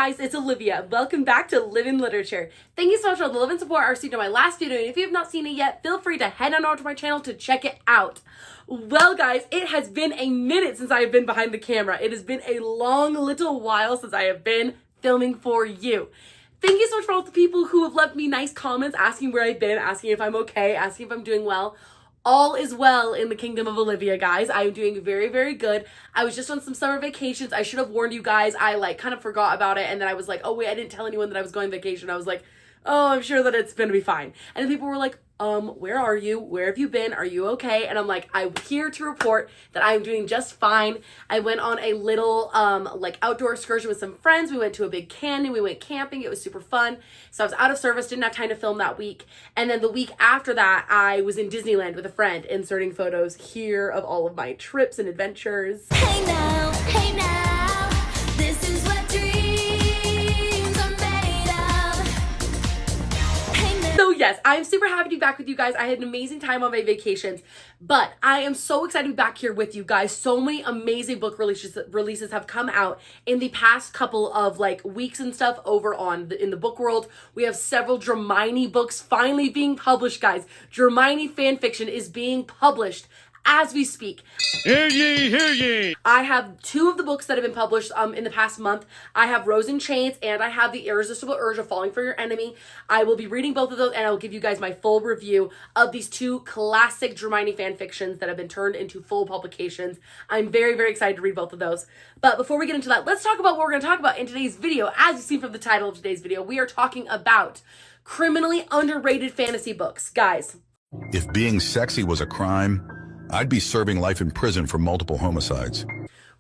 guys, it's Olivia. Welcome back to Live in Literature. Thank you so much for the love and support I received on my last video, and if you have not seen it yet, feel free to head on over to my channel to check it out. Well guys, it has been a minute since I have been behind the camera. It has been a long little while since I have been filming for you. Thank you so much for all the people who have left me nice comments asking where I've been, asking if I'm okay, asking if I'm doing well. All is well in the kingdom of Olivia, guys. I am doing very, very good. I was just on some summer vacations. I should have warned you guys. I kind of forgot about it, and then I was like, oh wait, I didn't tell anyone that I was going on vacation. I was like, oh, I'm sure that it's gonna be fine. And then people were like, where are you? Where have you been? Are you okay? And I'm like, I'm here to report that I'm doing just fine. I went on a little outdoor excursion with some friends. We went to a big canyon. We went camping. It was super fun. So I was out of service, didn't have time to film that week. And then the week after that, I was in Disneyland with a friend, inserting photos here of all of my trips and adventures. Hey now, this is what dreams are made of. Hey now. So yes, I'm super happy to be back with you guys. I had an amazing time on my vacations, but I am so excited to be back here with you guys. So many amazing book releases have come out in the past couple of weeks and stuff over on in the book world. We have several Dramini books finally being published, guys. Dramini fan fiction is being published as we speak. Hear ye, hear ye. I have two of the books that have been published in the past month. I have Rose in Chains and I have The Irresistible Urge of Falling for Your Enemy. I will be reading both of those and I will give you guys my full review of these two classic Dramini fan fictions that have been turned into full publications. I'm very, very excited to read both of those. But before we get into that, let's talk about what we're going to talk about in today's video. As you see from the title of today's video, we are talking about criminally underrated fantasy books. Guys. If being sexy was a crime, I'd be serving life in prison for multiple homicides.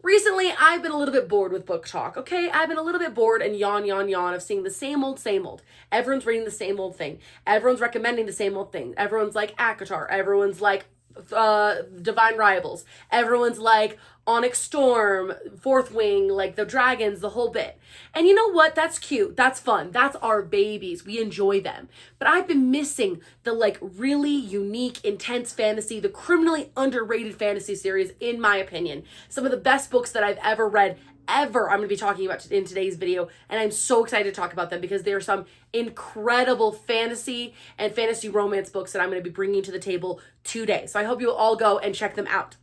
Recently, I've been a little bit bored with book talk, okay? I've been a little bit bored and yawn of seeing the same old. Everyone's reading the same old thing. Everyone's recommending the same old thing. Everyone's like ACOTAR. Everyone's like Divine Rivals. Everyone's like Onyx Storm, Fourth Wing, like the dragons, the whole bit. And you know what? That's cute. That's fun. That's our babies. We enjoy them. But I've been missing the really unique, intense fantasy, the criminally underrated fantasy series, in my opinion. Some of the best books that I've ever read, I'm going to be talking about in today's video, and I'm so excited to talk about them because there are some incredible fantasy and fantasy romance books that I'm going to be bringing to the table today. So I hope you will all go and check them out.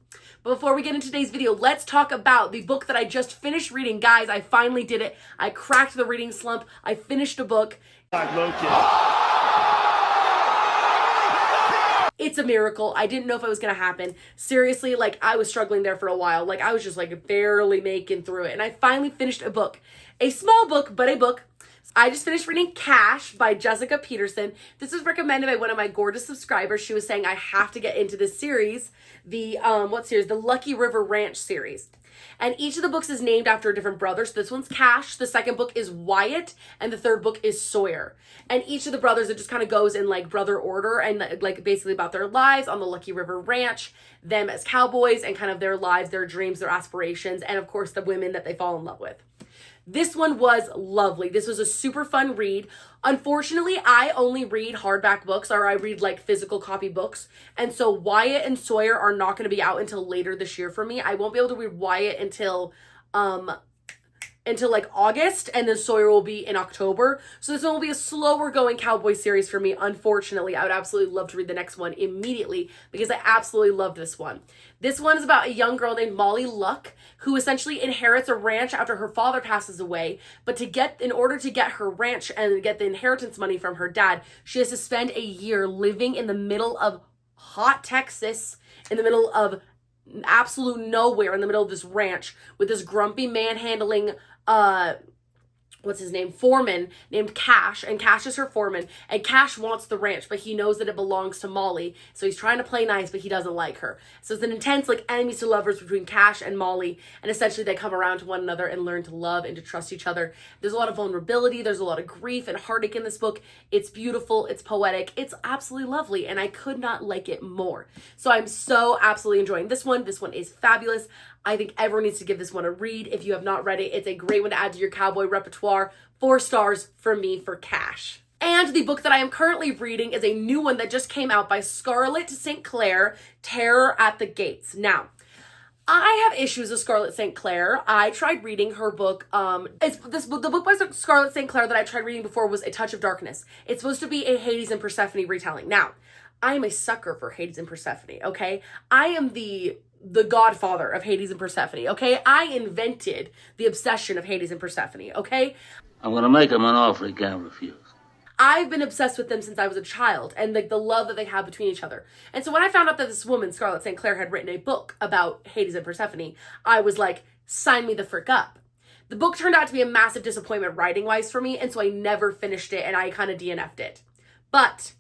But before we get into today's video, let's talk about the book that I just finished reading. Guys, I finally did it. I cracked the reading slump. I finished a book. It's a miracle. I didn't know if it was going to happen. Seriously, I was struggling there for a while. I was just barely making through it. And I finally finished a book. A small book, but a book. I just finished reading Cash by Jessica Peterson. This was recommended by one of my gorgeous subscribers. She was saying I have to get into this series. The Lucky River Ranch series. And each of the books is named after a different brother. So this one's Cash, the second book is Wyatt, and the third book is Sawyer. And each of the brothers, it just kind of goes in brother order and basically about their lives on the Lucky River Ranch, them as cowboys, and kind of their lives, their dreams, their aspirations, and of course the women that they fall in love with. This one was lovely. This was a super fun read. Unfortunately, I only read hardback books, or I read physical copy books. And so Wyatt and Sawyer are not going to be out until later this year for me. I won't be able to read Wyatt until August, and then Sawyer will be in October. So this one will be a slower going cowboy series for me. Unfortunately, I would absolutely love to read the next one immediately because I absolutely loved this one. This one is about a young girl named Molly Luck who essentially inherits a ranch after her father passes away. But in order to get her ranch and get the inheritance money from her dad, she has to spend a year living in the middle of hot Texas, in the middle of absolute nowhere, in the middle of this ranch with this grumpy manhandling foreman named Cash, and Cash is her foreman, and Cash wants the ranch, but he knows that it belongs to Molly, so he's trying to play nice, but he doesn't like her. So it's an intense enemies to lovers between Cash and Molly, and essentially they come around to one another and learn to love and to trust each other. There's a lot of vulnerability, there's a lot of grief and heartache in this book. It's beautiful, it's poetic, it's absolutely lovely, and I could not like it more. So I'm so absolutely enjoying this one. This one is fabulous. I think everyone needs to give this one a read. If you have not read it, it's a great one to add to your cowboy repertoire. 4 stars for me for Cash. And the book that I am currently reading is a new one that just came out by Scarlett St. Clair, Terror at the Gates. Now, I have issues with Scarlett St. Clair. I tried reading her book. The book by Scarlett St. Clair that I tried reading before was A Touch of Darkness. It's supposed to be a Hades and Persephone retelling. Now, I am a sucker for Hades and Persephone, okay? I am the godfather of Hades and Persephone, okay? I invented the obsession of Hades and Persephone, okay? I'm gonna make him an offer he can't refuse. I've been obsessed with them since I was a child, and like the love that they have between each other. And so when I found out that this woman, Scarlett St. Clair, had written a book about Hades and Persephone, I was like, sign me the frick up. The book turned out to be a massive disappointment writing-wise for me, and so I never finished it, and I kind of DNF'd it. But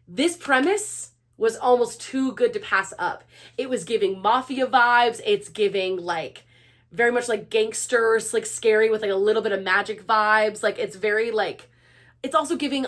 this premise was almost too good to pass up. It was giving mafia vibes. It's giving like very much like gangsters, like scary with like a little bit of magic vibes. Like it's very like, it's also giving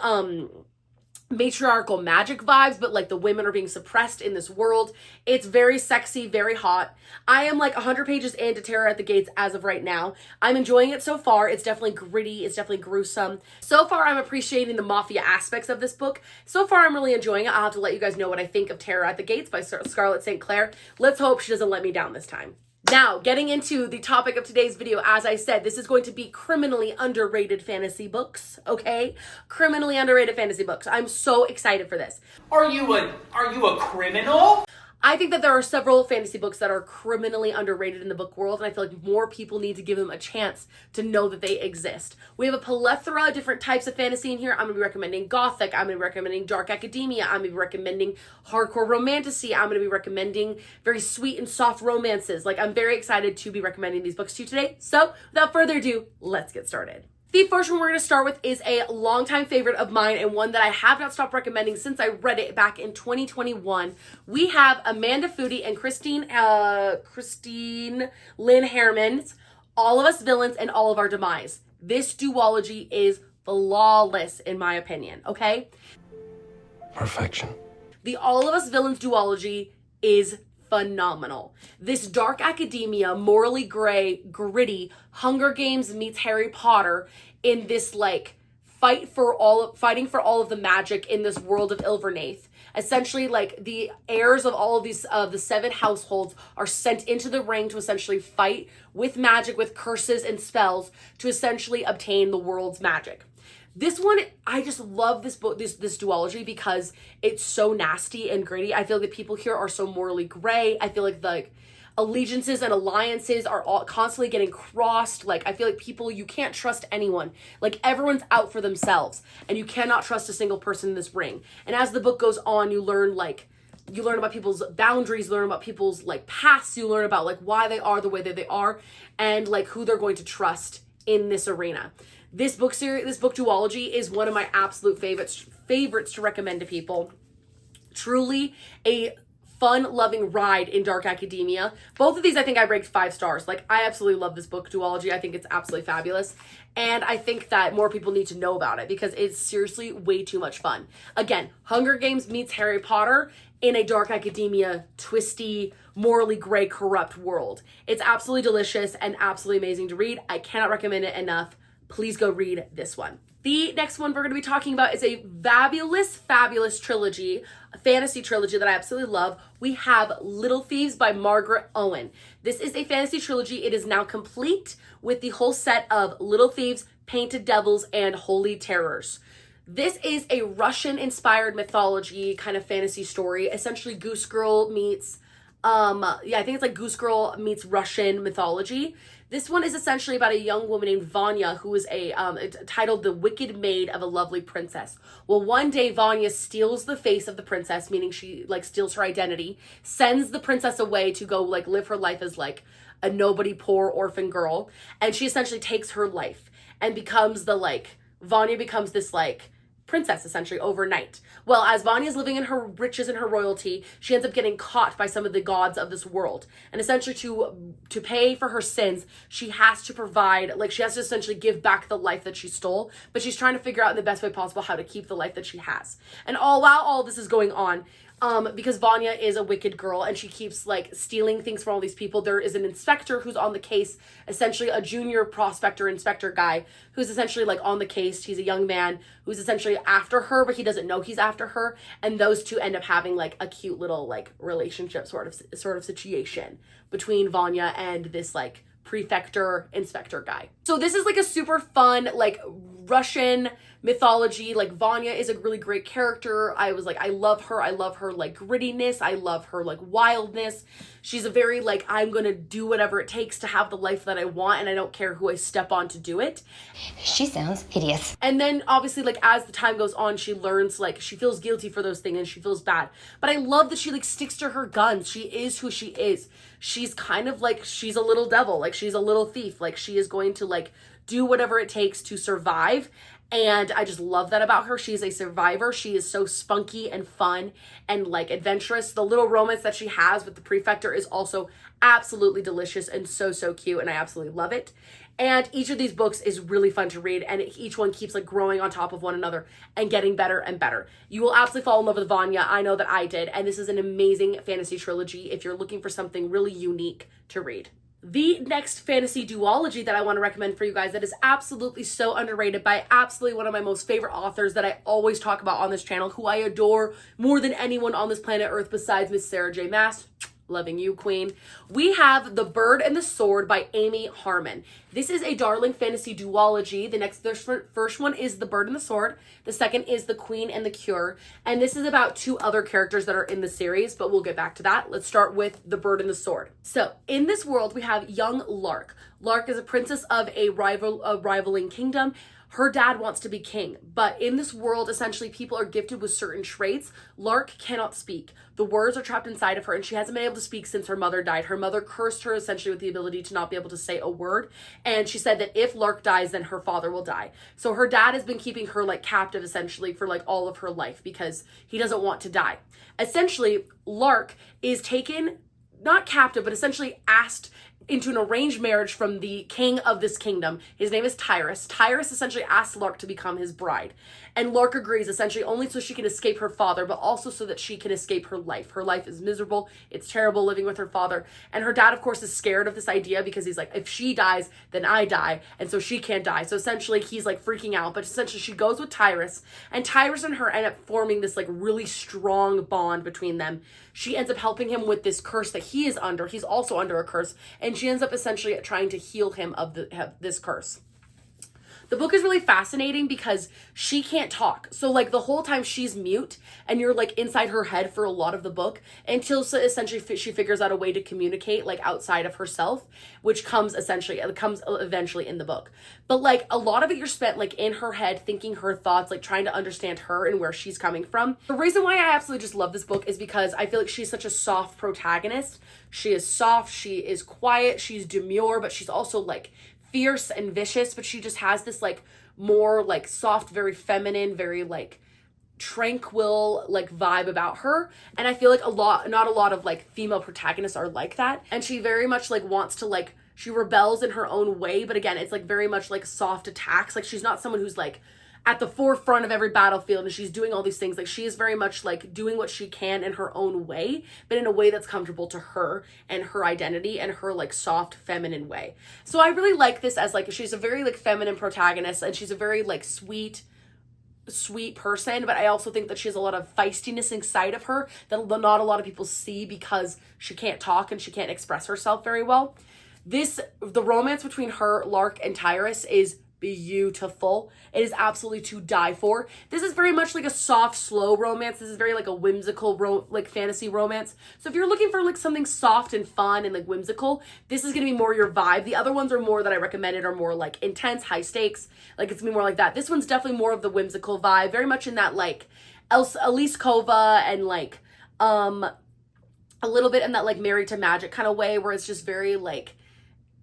matriarchal magic vibes, but like the women are being suppressed in this world. It's very sexy, very hot. I am like 100 pages into Terror at the Gates as of right now. I'm enjoying it so far. It's definitely gritty. It's definitely gruesome. So far, I'm appreciating the mafia aspects of this book. So far, I'm really enjoying it. I'll have to let you guys know what I think of Terror at the Gates by Scarlett St. Clair. Let's hope she doesn't let me down this time. Now, getting into the topic of today's video, as I said, this is going to be criminally underrated fantasy books, okay? Criminally underrated fantasy books. I'm so excited for this. Are you a criminal? I think that there are several fantasy books that are criminally underrated in the book world, and I feel like more people need to give them a chance to know that they exist. We have a plethora of different types of fantasy in here. I'm going to be recommending Gothic. I'm going to be recommending Dark Academia. I'm going to be recommending hardcore romantasy. I'm going to be recommending very sweet and soft romances. Like, I'm very excited to be recommending these books to you today. So, without further ado, let's get started. The first one we're going to start with is a longtime favorite of mine and one that I have not stopped recommending since I read it back in 2021. We have Amanda Foody and Christine Lynn Harriman's All of Us Villains and All of Our Demise. This duology is flawless in my opinion, okay? Perfection. The All of Us Villains duology is phenomenal. This dark academia, morally gray, gritty, Hunger Games meets Harry Potter in this like fighting for all of the magic in this world of Ilvernaith. Essentially, like the heirs of all of these the 7 households are sent into the ring to essentially fight with magic, with curses and spells to essentially obtain the world's magic. This one, I just love this book, this duology, because it's so nasty and gritty. I feel like the people here are so morally gray. I feel like the allegiances and alliances are all constantly getting crossed. Like, I feel like people, you can't trust anyone. Like, everyone's out for themselves, and you cannot trust a single person in this ring. And as the book goes on, you learn about people's boundaries, you learn about people's like pasts, you learn about like why they are the way that they are, and like who they're going to trust in this arena. This book duology is one of my absolute favorites to recommend to people. Truly a fun-loving ride in Dark Academia. Both of these, I think I ranked 5 stars. Like, I absolutely love this book duology. I think it's absolutely fabulous. And I think that more people need to know about it because it's seriously way too much fun. Again, Hunger Games meets Harry Potter in a Dark Academia, twisty, morally gray, corrupt world. It's absolutely delicious and absolutely amazing to read. I cannot recommend it enough. Please go read this one. The next one we're going to be talking about is a fabulous trilogy, a fantasy trilogy that I absolutely love. We have Little Thieves by Margaret Owen. This is a fantasy trilogy. It is now complete with the whole set of Little Thieves, Painted Devils, and Holy Terrors. This is a Russian-inspired mythology kind of fantasy story. Essentially, Goose Girl meets, I think it's like Goose Girl meets Russian mythology. This one is essentially about a young woman named Vanya who is titled The Wicked Maid of a Lovely Princess. Well, one day Vanya steals the face of the princess, meaning she like steals her identity, sends the princess away to go like live her life as like a nobody, poor orphan girl, and she essentially takes her life and becomes Vanya becomes this like princess essentially overnight. Well, as Vanya's living in her riches and her royalty, she ends up getting caught by some of the gods of this world. And essentially to pay for her sins, she has to provide, like she has to essentially give back the life that she stole, but she's trying to figure out in the best way possible how to keep the life that she has. And while all this is going on, because Vanya is a wicked girl and she keeps like stealing things from all these people. There is an inspector who's on the case, essentially a junior prospector inspector guy who's essentially like on the case. He's a young man who's essentially after her, but he doesn't know he's after her. And those two end up having like a cute little like relationship sort of situation between Vanya and this like prefector inspector guy. So this is like a super fun like Russian mythology. Like Vanya is a really great character. I was like, I love her like grittiness, I love her like wildness. She's a very like, I'm gonna do whatever it takes to have the life that I want, and I don't care who I step on to do it. She sounds hideous. And then obviously like as the time goes on, she learns like she feels guilty for those things and she feels bad, but I love that she like sticks to her guns. She is who she is. She's kind of like, she's a little devil, like she's a little thief, like she is going to like do whatever it takes to survive. And I just love that about her. She's a survivor. She is so spunky and fun and like adventurous. The little romance that she has with the prefector is also absolutely delicious and so cute, and I absolutely love it. And each of these books is really fun to read, and each one keeps like growing on top of one another and getting better and better. You will absolutely fall in love with Vanya. I know that I did, and this is an amazing fantasy trilogy if you're looking for something really unique to read. The next fantasy duology that I want to recommend for you guys that is absolutely so underrated by absolutely one of my most favorite authors that I always talk about on this channel, who I adore more than anyone on this planet Earth besides Miss Sarah J. Maas. Loving you, queen. We have The Bird and the Sword by Amy Harmon. This is a darling fantasy duology. The first one is The Bird and the Sword. The second is The Queen and the Cure. And this is about two other characters that are in the series, but we'll get back to that. Let's start with The Bird and the Sword. So in this world, we have young Lark. Lark is a princess of a rivaling kingdom. Her dad wants to be king, but in this world, essentially, people are gifted with certain traits. Lark cannot speak. The words are trapped inside of her, and she hasn't been able to speak since her mother died. Her mother cursed her essentially with the ability to not be able to say a word, and she said that if Lark dies, then her father will die. So her dad has been keeping her like captive essentially for like all of her life because he doesn't want to die. Essentially, Lark is taken, not captive, but essentially asked into an arranged marriage from the king of this kingdom. His name is Tyrus. Tyrus essentially asks Lark to become his bride. And Lark agrees essentially only so she can escape her father, but also so that she can escape her life. Her life is miserable. It's terrible living with her father. And her dad, of course, is scared of this idea because he's like, if she dies, then I die. And so she can't die. So essentially he's like freaking out. But essentially she goes with Tyrus. And Tyrus and her end up forming this like really strong bond between them. She ends up helping him with this curse that he is under. He's also under a curse. And she ends up essentially trying to heal him of this curse. The book is really fascinating because she can't talk. So like the whole time she's mute and you're like inside her head for a lot of the book until essentially she figures out a way to communicate like outside of herself, which comes eventually in the book. But like a lot of it you're spent like in her head thinking her thoughts, like trying to understand her and where she's coming from. The reason why I absolutely just love this book is because I feel like she's such a soft protagonist. She is soft, she is quiet, she's demure, but she's also like fierce and vicious, but she just has this like more like soft, very feminine, very like tranquil like vibe about her. And I feel like not a lot of like female protagonists are like that. And she very much like wants to like, she rebels in her own way, but again, it's like very much like soft attacks. Like she's not someone who's like at the forefront of every battlefield and she's doing all these things. Like she is very much like doing what she can in her own way, but in a way that's comfortable to her and her identity and her like soft feminine way. So I really like this as like, she's a very like feminine protagonist and she's a very like sweet person, but I also think that she has a lot of feistiness inside of her that not a lot of people see because she can't talk and she can't express herself very well. The romance between her, Lark, and Tyrus is beautiful. It is absolutely to die for. This is very much like a soft, slow romance. This is very like a whimsical like fantasy romance. So if you're looking for like something soft and fun and like whimsical, this is gonna be more your vibe. The other ones are more that I recommended are more like intense, high stakes. Like it's gonna be more like that. This one's definitely more of the whimsical vibe, very much in that like Elise Kova and like a little bit in that like Married to Magic kind of way, where it's just very like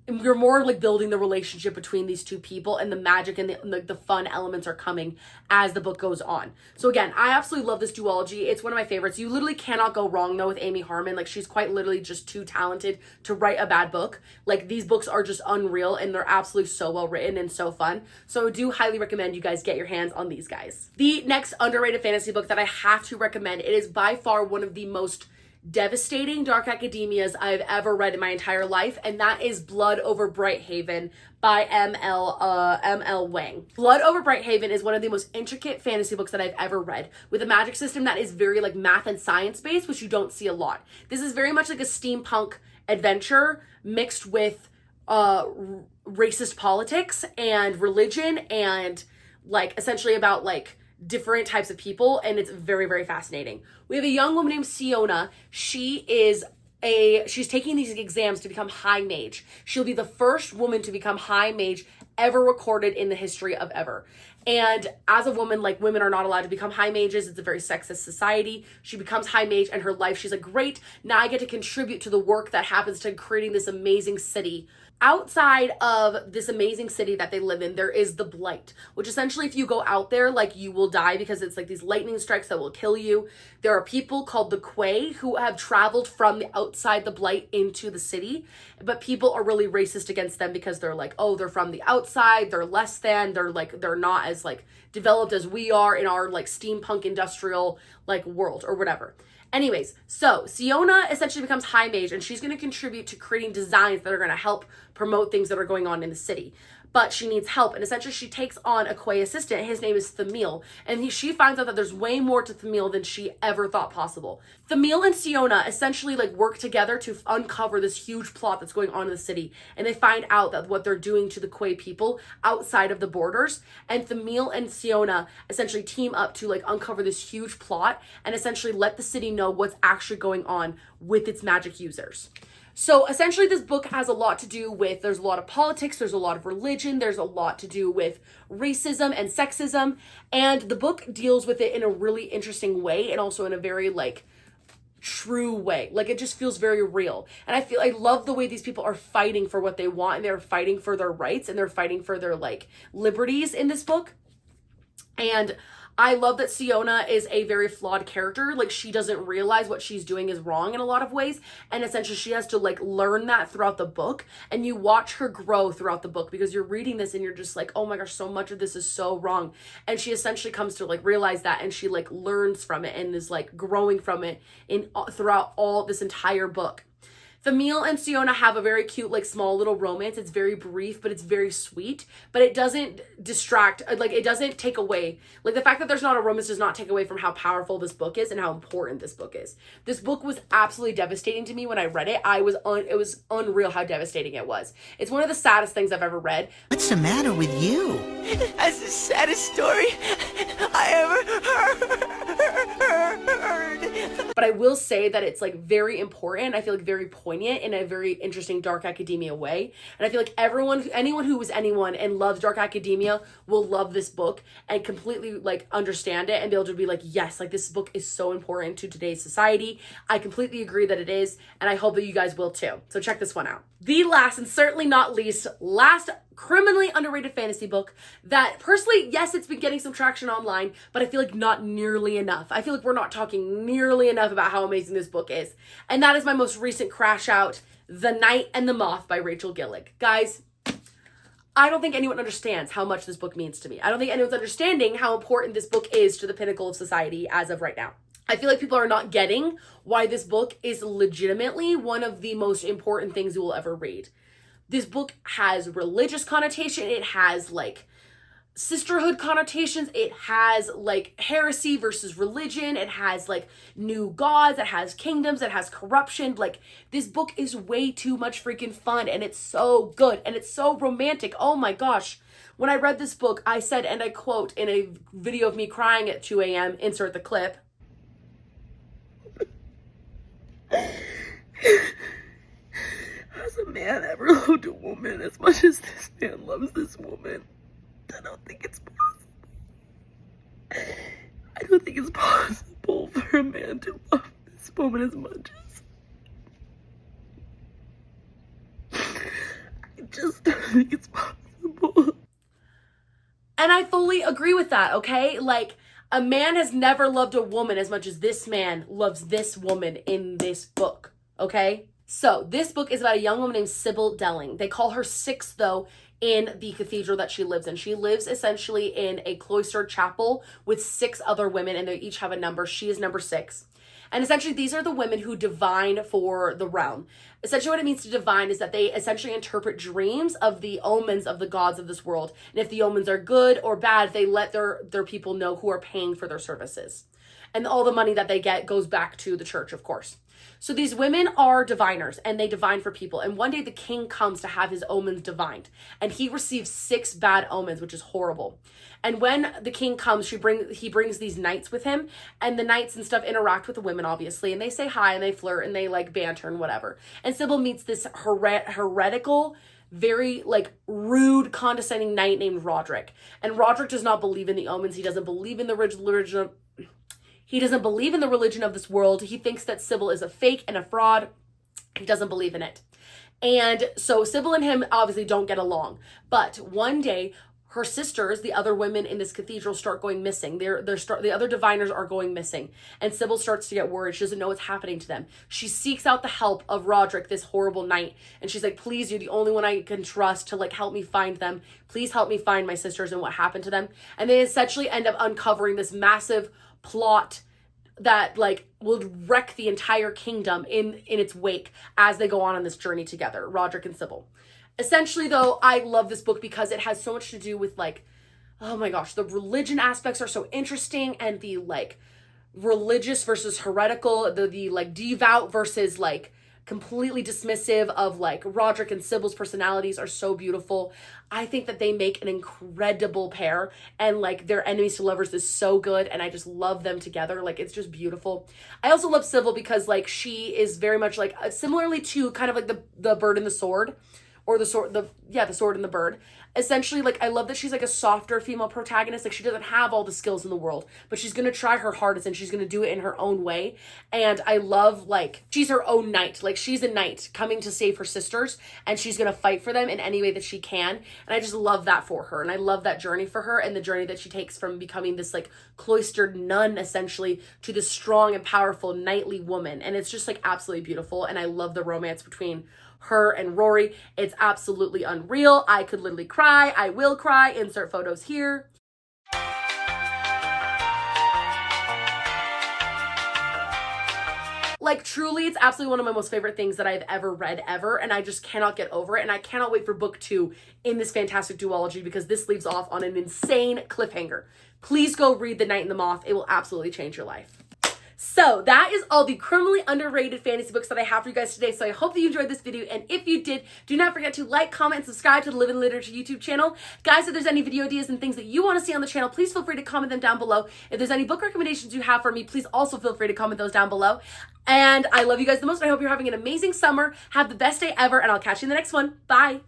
you're more like building the relationship between these two people, and the magic and the fun elements are coming as the book goes on. So again, I absolutely love this duology. It's one of my favorites. You literally cannot go wrong though with Amy Harmon. Like, she's quite literally just too talented to write a bad book. Like, these books are just unreal, and they're absolutely so well written and so fun. So I do highly recommend you guys get your hands on these guys. The next underrated fantasy book that I have to recommend, it is by far one of the most devastating dark academias I've ever read in my entire life, and that is Blood Over Brighthaven by M.L. Wang. Blood Over Brighthaven is one of the most intricate fantasy books that I've ever read, with a magic system that is very like math and science based, which you don't see a lot. This is very much like a steampunk adventure mixed with racist politics and religion, and like essentially about like different types of people, and it's very, very fascinating. We have a young woman named Siona. She's taking these exams to become high mage. She'll be the first woman to become high mage ever recorded in the history of ever. And as a woman, like, women are not allowed to become high mages. It's a very sexist society. She becomes high mage, and her life, she's like, great, now I get to contribute to the work that happens to creating this amazing city. Outside of this amazing city that they live in, there is the Blight, which essentially, if you go out there, like, you will die because it's like these lightning strikes that will kill you. There are people called the Quay who have traveled from the outside the Blight into the city, but people are really racist against them because they're like, oh, they're from the outside, they're less than, they're not as like developed as we are in our like steampunk industrial like world or whatever. Anyways, so Siona essentially becomes high mage, and she's going to contribute to creating designs that are going to help promote things that are going on in the city. But she needs help, and essentially she takes on a Quay assistant. His name is Thamil, and she finds out that there's way more to Thamil than she ever thought possible. Thamil and Siona essentially like work together to uncover this huge plot that's going on in the city, and they find out that what they're doing to the Quay people outside of the borders, and Thamil and Siona essentially team up to like uncover this huge plot and essentially let the city know what's actually going on with its magic users. So essentially this book has a lot to do with, there's a lot of politics, there's a lot of religion, there's a lot to do with racism and sexism, and the book deals with it in a really interesting way, and also in a very like true way. Like, it just feels very real. And I love the way these people are fighting for what they want, and they're fighting for their rights, and they're fighting for their like liberties in this book. And I love that Siona is a very flawed character. Like, she doesn't realize what she's doing is wrong in a lot of ways. And essentially she has to like learn that throughout the book. And you watch her grow throughout the book because you're reading this and you're just like, oh my gosh, so much of this is so wrong. And she essentially comes to like realize that, and she like learns from it and is like growing from it throughout all this entire book. Thamil and Siona have a very cute, like, small little romance. It's very brief, but it's very sweet. But it doesn't distract, like, it doesn't take away. Like, the fact that there's not a romance does not take away from how powerful this book is and how important this book is. This book was absolutely devastating to me when I read it. It was unreal how devastating it was. It's one of the saddest things I've ever read. What's the matter with you? That's the saddest story I ever heard. But I will say that it's like very important. I feel like very poignant in a very interesting dark academia way. And I feel like anyone who is anyone and loves dark academia will love this book and completely like understand it and be able to be like, yes, like this book is so important to today's society. I completely agree that it is. And I hope that you guys will too. So check this one out. The last and certainly not least, criminally underrated fantasy book that personally, yes, it's been getting some traction online, but I feel like not nearly enough. I feel like we're not talking nearly enough about how amazing this book is. And that is my most recent crash out, The Night and the Moth by Rachel Gillig. Guys, I don't think anyone understands how much this book means to me. I don't think anyone's understanding how important this book is to the pinnacle of society as of right now. I feel like people are not getting why this book is legitimately one of the most important things you will ever read. This book has religious connotation. It has like sisterhood connotations. It has like heresy versus religion. It has like new gods. It has kingdoms. It has corruption. Like, this book is way too much freaking fun, and it's so good and it's so romantic. Oh my gosh. When I read this book, I said, and I quote in a video of me crying at 2 a.m., insert the clip. Has a man ever loved a woman as much as this man loves this woman? I don't think it's possible. I don't think it's possible for a man to love this woman as much as just don't think it's possible. And I fully agree with that, okay? Like, a man has never loved a woman as much as this man loves this woman in this book, okay? So, this book is about a young woman named Sybil Delling. They call her Six, though, in the cathedral that she lives in. She lives essentially in a cloistered chapel with 6 other women, and they each have a number. She is number 6. And essentially, these are the women who divine for the realm. Essentially, what it means to divine is that they essentially interpret dreams of the omens of the gods of this world. And if the omens are good or bad, they let their people know who are paying for their services. And all the money that they get goes back to the church, of course. So these women are diviners, and they divine for people. And one day the king comes to have his omens divined, and he receives 6 bad omens, which is horrible. And when the king comes, he brings these knights with him, and the knights and stuff interact with the women, obviously, and they say hi and they flirt and they like banter and whatever. And Sybil meets this heretical, very like rude, condescending knight named Roderick. And Roderick does not believe in the omens. He doesn't believe in the religion. He doesn't believe in the religion of this world. He thinks that Sybil is a fake and a fraud. He doesn't believe in it. And so Sybil and him obviously don't get along. But one day, her sisters, the other women in this cathedral, start going missing. The other diviners are going missing. And Sybil starts to get worried. She doesn't know what's happening to them. She seeks out the help of Roderick, this horrible knight. And she's like, please, you're the only one I can trust to like help me find them. Please help me find my sisters and what happened to them. And they essentially end up uncovering this massive plot that like will wreck the entire kingdom in its wake as they go on this journey together, Roderick and Sybil. Essentially, though, I love this book because it has so much to do with like, oh my gosh, the religion aspects are so interesting, and the like religious versus heretical, the like devout versus like completely dismissive of like Roderick and Sybil's personalities are so beautiful. I think that they make an incredible pair, and like their enemies to lovers is so good, and I just love them together. Like, it's just beautiful. I also love Sybil because like she is very much like similarly to kind of like the bird and the sword, or the sword and the bird. Essentially, like, I love that she's like a softer female protagonist. Like, she doesn't have all the skills in the world, but she's gonna try her hardest, and she's gonna do it in her own way. And I love, like, she's her own knight. Like, she's a knight coming to save her sisters, and she's gonna fight for them in any way that she can. And I just love that for her, and I love that journey for her, and the journey that she takes from becoming this like cloistered nun essentially to this strong and powerful knightly woman. And it's just like absolutely beautiful, and I love the romance between her and Rory. It's absolutely unreal. I could literally cry. I will cry. Insert photos here. Like, truly, it's absolutely one of my most favorite things that I've ever read ever, and I just cannot get over it, and I cannot wait for book 2 in this fantastic duology, because this leaves off on an insane cliffhanger. Please go read The Knight and the Moth. It will absolutely change your life. So that is all the criminally underrated fantasy books that I have for you guys today. So I hope that you enjoyed this video. And if you did, do not forget to like, comment, and subscribe to the Live in Literature YouTube channel. Guys, if there's any video ideas and things that you want to see on the channel, please feel free to comment them down below. If there's any book recommendations you have for me, please also feel free to comment those down below. And I love you guys the most. I hope you're having an amazing summer. Have the best day ever, and I'll catch you in the next one. Bye.